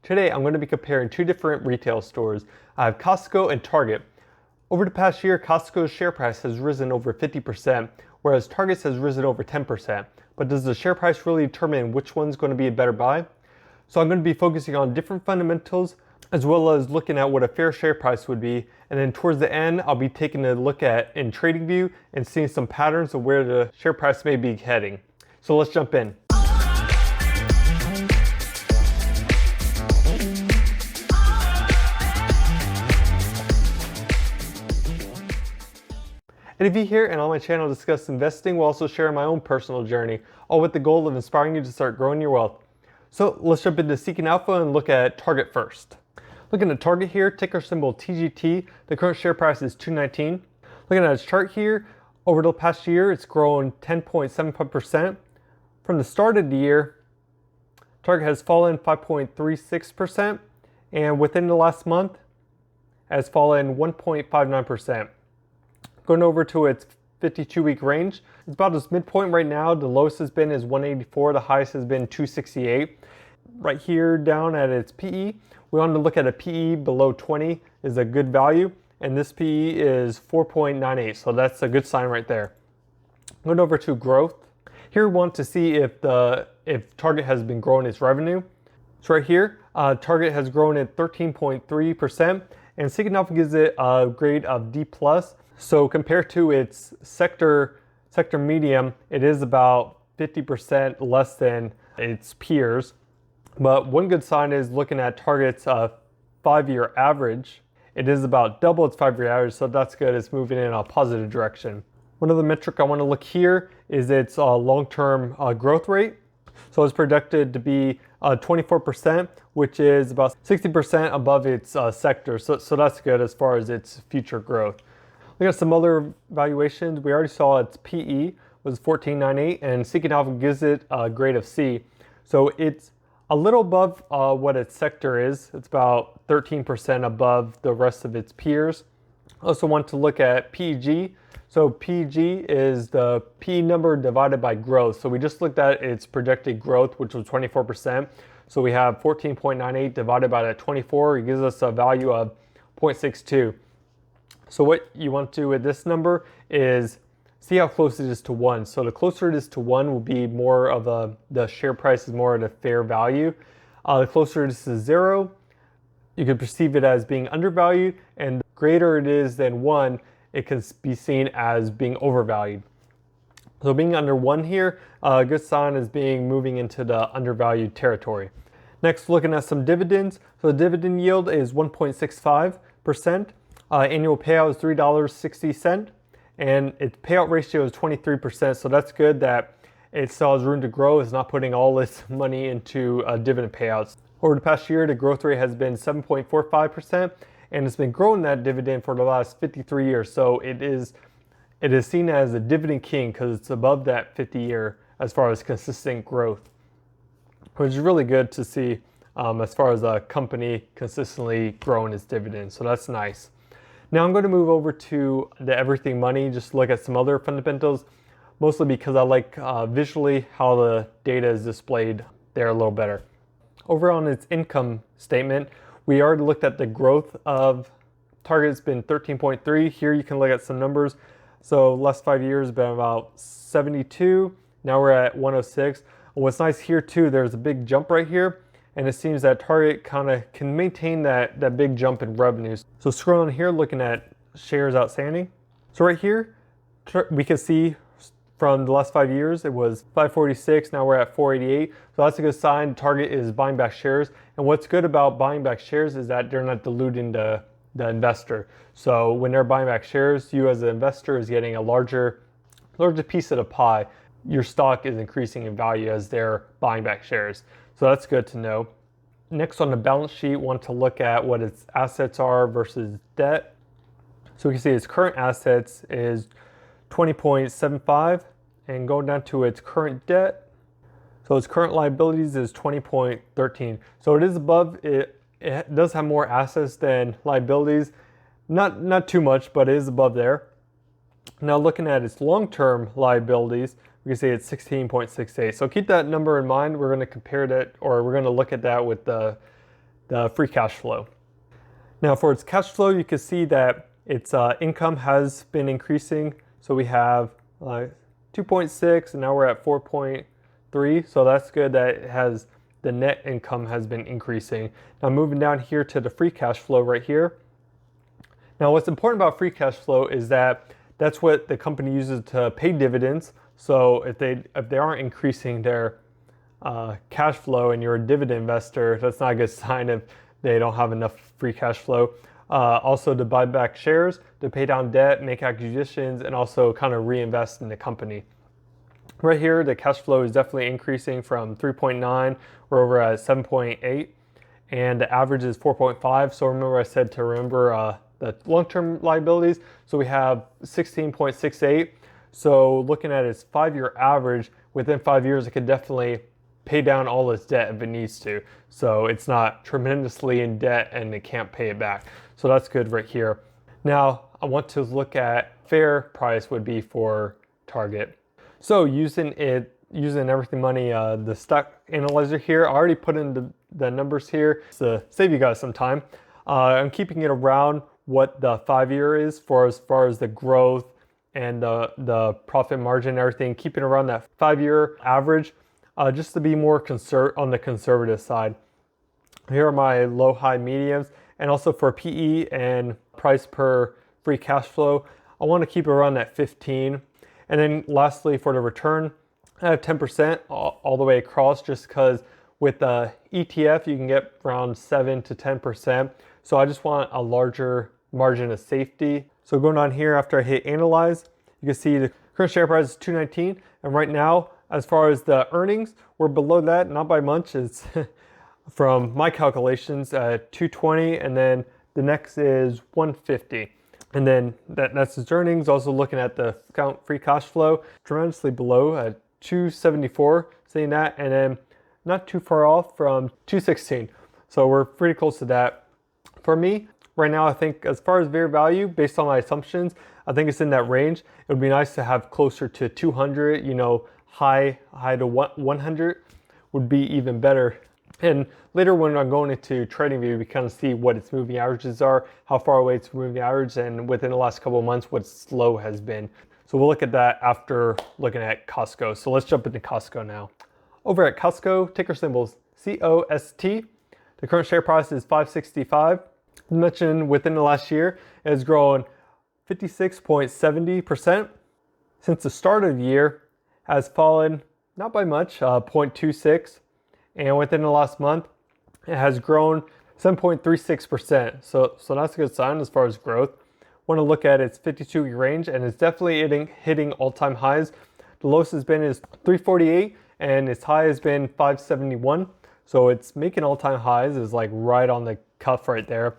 Today I'm going to be comparing two different retail stores. I have Costco and Target. Over the past year, Costco's share price has risen over 50%, whereas Target's has risen over 10%. But does the share price really determine which one's going to be a better buy? So I'm going to be focusing on different fundamentals as well as looking at what a fair share price would be. And then towards the end, I'll be taking a look at in TradingView and seeing some patterns of where the share price may be heading. So let's jump in. And if you here and on my channel discuss investing, we'll also share my own personal journey, all with the goal of inspiring you to start growing your wealth. So let's jump into Seeking Alpha and look at Target first. Looking at Target here, ticker symbol TGT, the current share price is $2.19. Looking at its chart here, over the past year, it's grown 10.75%. From the start of the year, Target has fallen 5.36%, and within the last month, has fallen 1.59%. Going over to its 52-week range, it's about its midpoint right now. The lowest has been is 184, the highest has been 268. Right here down at its PE, we want to look at a PE below 20 is a good value, and this PE is 4.98, so that's a good sign right there. Going over to growth, here we want to see if Target has been growing its revenue. So right here, Target has grown at 13.3%, and Seeking Alpha gives it a grade of D+. So compared to its sector medium, it is about 50% less than its peers. But one good sign is looking at Target's 5-year average. It is about double its 5-year average, so that's good. It's moving in a positive direction. One other metric I want to look here is its long-term growth rate. So it's projected to be 24%, which is about 60% above its sector. So that's good as far as its future growth. Look at some other valuations. We already saw its PE was 14.98, and Seeking Alpha gives it a grade of C. So it's a little above what its sector is. It's about 13% above the rest of its peers. Also want to look at PEG. So PEG is the P number divided by growth. So we just looked at its projected growth, which was 24%. So we have 14.98 divided by that 24. It gives us a value of 0.62. So what you want to do with this number is see how close it is to 1. So the closer it is to 1 will be more of the share price is more at a fair value. The closer it is to 0, you could perceive it as being undervalued, and the greater it is than 1, it can be seen as being overvalued. So being under 1 here, a good sign is moving into the undervalued territory. Next, looking at some dividends. So the dividend yield is 1.65%. Annual payout is $3.60, and its payout ratio is 23%. So that's good that it still has room to grow. It's not putting all its money into dividend payouts. Over the past year, the growth rate has been 7.45%, and it's been growing that dividend for the last 53 years. So it is seen as a dividend king because it's above that 50-year as far as consistent growth, which is really good to see as far as a company consistently growing its dividends. So that's nice. Now I'm going to move over to the Everything Money, just look at some other fundamentals, mostly because I like visually how the data is displayed there a little better. Over on its income statement, we already looked at the growth of Target. It's been 13.3. Here you can look at some numbers. So last 5 years been about 72. Now we're at 106. And what's nice here too, there's a big jump right here. And it seems that Target kind of can maintain that big jump in revenues. So scrolling here, looking at shares outstanding. So right here, we can see from the last 5 years, it was 546, now we're at 488. So that's a good sign. Target is buying back shares. And what's good about buying back shares is that they're not diluting the investor. So when they're buying back shares, you as an investor is getting a larger piece of the pie. Your stock is increasing in value as they're buying back shares. So that's good to know. Next on the balance sheet, want to look at what its assets are versus debt. So we can see its current assets is 20.75, and going down to its current debt. So its current liabilities is 20.13. So it is above it. It does have more assets than liabilities. Not too much, but it is above there. Now looking at its long-term liabilities, we can see it's 16.68. So keep that number in mind. We're going to compare that, or we're going to look at that with the the free cash flow. Now for its cash flow, you can see that its income has been increasing. So we have 2.6 and now we're at 4.3. So that's good that it has, the net income has been increasing. Now moving down here to the free cash flow right here. Now what's important about free cash flow is that that's what the company uses to pay dividends. So if they aren't increasing their cash flow and you're a dividend investor, that's not a good sign if they don't have enough free cash flow. Also to buy back shares, to pay down debt, make acquisitions, and also kind of reinvest in the company. Right here, the cash flow is definitely increasing from 3.9, we're over at 7.8, and the average is 4.5. So remember I said to remember the long-term liabilities. So we have 16.68. So looking at its 5-year average, within 5 years, it could definitely pay down all its debt if it needs to. So it's not tremendously in debt and it can't pay it back. So that's good right here. Now I want to look at fair price would be for Target. So using Everything Money, the stock analyzer here, I already put in the numbers here to save you guys some time. I'm keeping it around what the 5-year is for as far as the growth and the profit margin and everything, keeping around that 5-year average. Just to be more on the conservative side. Here are my low, high, mediums, and also for PE and price per free cash flow, I want to keep it around that 15. And then lastly, for the return, I have 10% all the way across, just because with the ETF, you can get around 7 to 10%. So I just want a larger margin of safety. So going on here, after I hit analyze, you can see the current share price is $2.19, and right now, as far as the earnings, we're below that, not by much. It's from my calculations at $2.20, and then the next is $1.50. And then that's its earnings. Also looking at the free cash flow, tremendously below at $2.74, saying that, and then not too far off from $2.16. So we're pretty close to that. For me, right now, I think as far as fair value, based on my assumptions, I think it's in that range. It would be nice to have closer to 200, high to 100 would be even better. And later when I'm going into TradingView, we kind of see what its moving averages are, how far away it's moving average, and within the last couple of months, what its low has been. So we'll look at that after looking at Costco. So let's jump into Costco now. Over at Costco, ticker symbols COST. The current share price is $5.65. As mentioned, within the last year, it has grown 56.70%. Since the start of the year, has fallen not by much, 0.26, and within the last month, it has grown 7.36%. So that's a good sign as far as growth. Want to look at its 52-week range, and it's definitely hitting all-time highs. The lowest has been is 348, and its high has been 571. So it's making all-time highs, is like right on the cuff right there.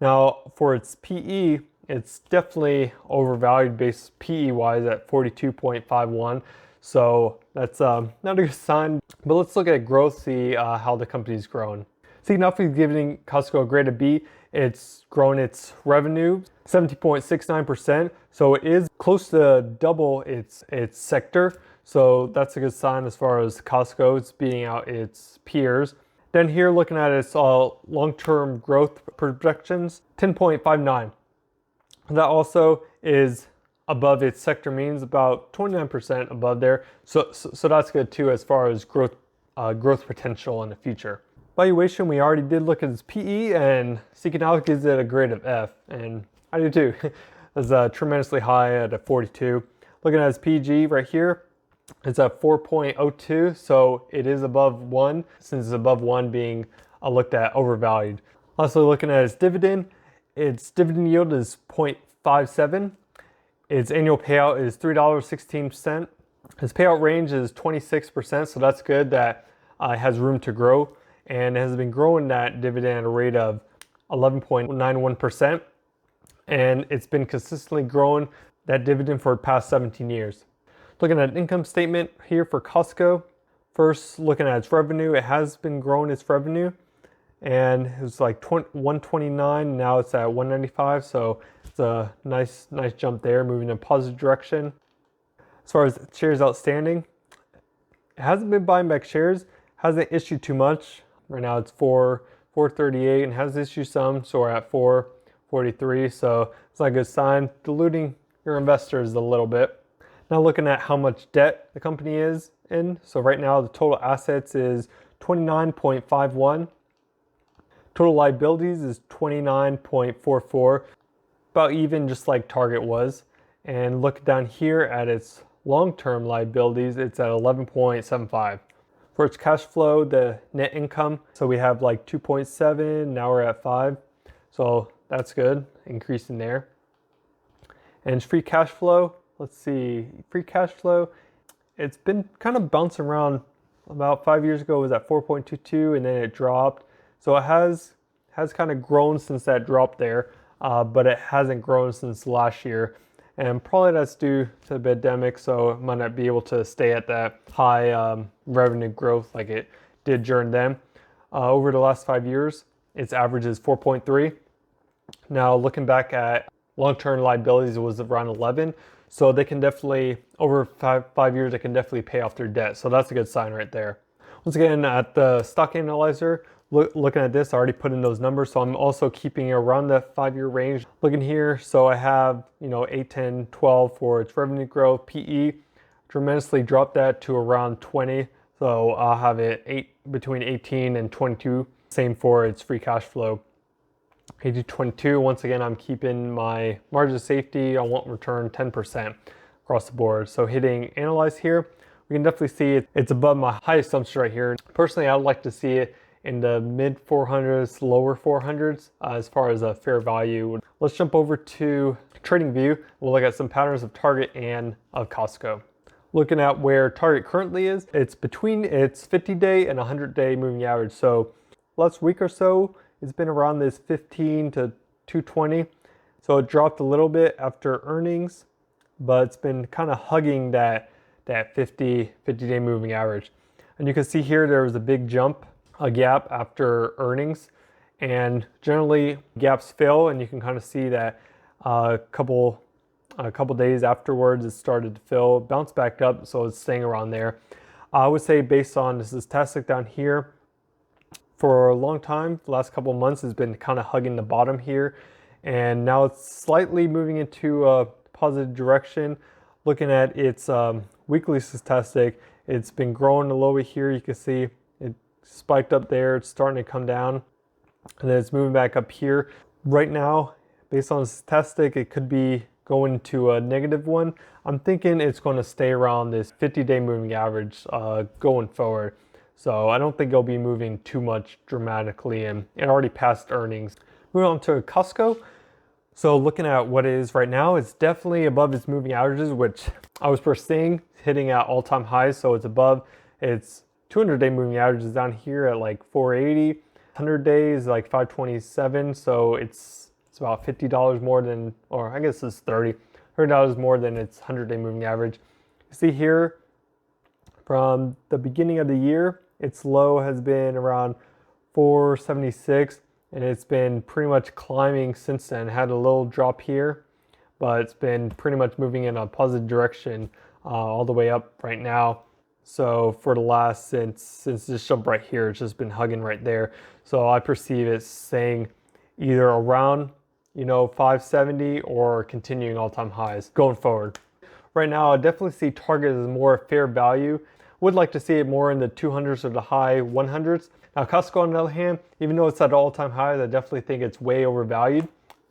Now for its PE, it's definitely overvalued base PE-wise at 42.51. So that's not a good sign. But let's look at growth, see how the company's grown. See, now for giving Costco a grade of B, it's grown its revenue 70.69%. So it is close to double its sector. So that's a good sign as far as Costco. It's beating out its peers. Then here, looking at its long-term growth projections, 10.59. That also is above its sector means, about 29% above there. So that's good too as far as growth potential in the future. Valuation, we already did look at its PE, and Seeking Out gives it a grade of F, and I do too. It's tremendously high at a 42. Looking at its PG right here, it's at 4.02, so it is above 1, since it's above 1 being looked at overvalued. Also looking at its dividend yield is 0.57. Its annual payout is $3.16. Its payout range is 26%, so that's good that it has room to grow, and it has been growing that dividend at a rate of 11.91%, and it's been consistently growing that dividend for the past 17 years. Looking at an income statement here for Costco, first looking at its revenue, it has been growing its revenue, and it was like 129, now it's at 195, so it's a nice jump there, moving in a positive direction. As far as shares outstanding, it hasn't been buying back shares, hasn't issued too much. Right now it's 4 438 and has issued some, so we're at 443, so it's not a good sign, diluting your investors a little bit. Now looking at how much debt the company is in, so right now the total assets is 29.51, total liabilities is 29.44, about even just like Target was. And look down here at its long-term liabilities, it's at 11.75. For its cash flow, the net income, so we have like 2.7, now we're at 5. So that's good, increasing there. And free cash flow, let's see, free cash flow, it's been kind of bouncing around. About 5 years ago it was at 4.22 and then it dropped. So it has kind of grown since that drop there, but it hasn't grown since last year. And probably that's due to the pandemic, so it might not be able to stay at that high revenue growth like it did during then. Over the last 5 years, its average is 4.3. Now looking back at long-term liabilities, it was around 11. So they can definitely, over five years, they can definitely pay off their debt. So that's a good sign right there. Once again, at the stock analyzer, looking at this, I already put in those numbers, so I'm also keeping it around the 5-year range. Looking here, so I have 8, 10, 12 for its revenue growth. PE tremendously dropped that to around 20, so I'll have it between 18 and 22. Same for its free cash flow. 80-22. Once again, I'm keeping my margin of safety. I want return 10% across the board. So hitting analyze here, we can definitely see it's above my high assumption right here. Personally, I would like to see it in the mid 400s, lower 400s as far as a fair value. Let's jump over to Trading View. We'll look at some patterns of Target and of Costco. Looking at where Target currently is, it's between its 50-day and 100-day moving average. So last week or so, it's been around this 15 to 220. So it dropped a little bit after earnings, but it's been kind of hugging that 50-day moving average. And you can see here there was a big jump, a gap after earnings, and generally gaps fill, and you can kind of see that a couple days afterwards it started to fill, bounce back up, so it's staying around there. I would say based on this statistic down here, for a long time, the last couple of months has been kind of hugging the bottom here, and now it's slightly moving into a positive direction. Looking at its weekly statistic, it's been growing a little bit here. You can see it spiked up there, it's starting to come down, and then it's moving back up here. Right now, based on the statistic, it could be going to a negative one. I'm thinking it's going to stay around this 50-day moving average going forward. So I don't think it'll be moving too much dramatically, and it already passed earnings. Moving on to Costco. So looking at what it is right now, it's definitely above its moving averages, which I was first seeing hitting at all-time highs. So it's above its 200-day moving averages down here at like 480. 100 days like 527. So it's about $50 more than, or I guess it's $30 more than its 100-day moving average. You see here from the beginning of the year, its low has been around 476, and it's been pretty much climbing since then. Had a little drop here, but it's been pretty much moving in a positive direction all the way up right now. So for the last, since this jump right here, it's just been hugging right there. So I perceive it staying either around 570 or continuing all-time highs going forward. Right now, I definitely see Target as more fair value. Would like to see it more in the 200s or the high 100s. Now Costco, on the other hand, even though it's at all-time highs, I definitely think it's way overvalued.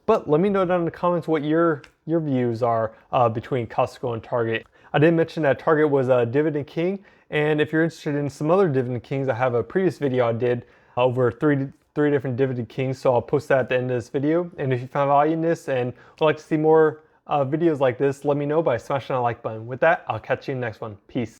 But let me know down in the comments what your views are between Costco and Target. I did mention that Target was a dividend king, and if you're interested in some other dividend kings, I have a previous video I did over three different dividend kings, so I'll post that at the end of this video. And if you found value in this and would like to see more videos like this, let me know by smashing that like button. With that, I'll catch you in the next one. Peace.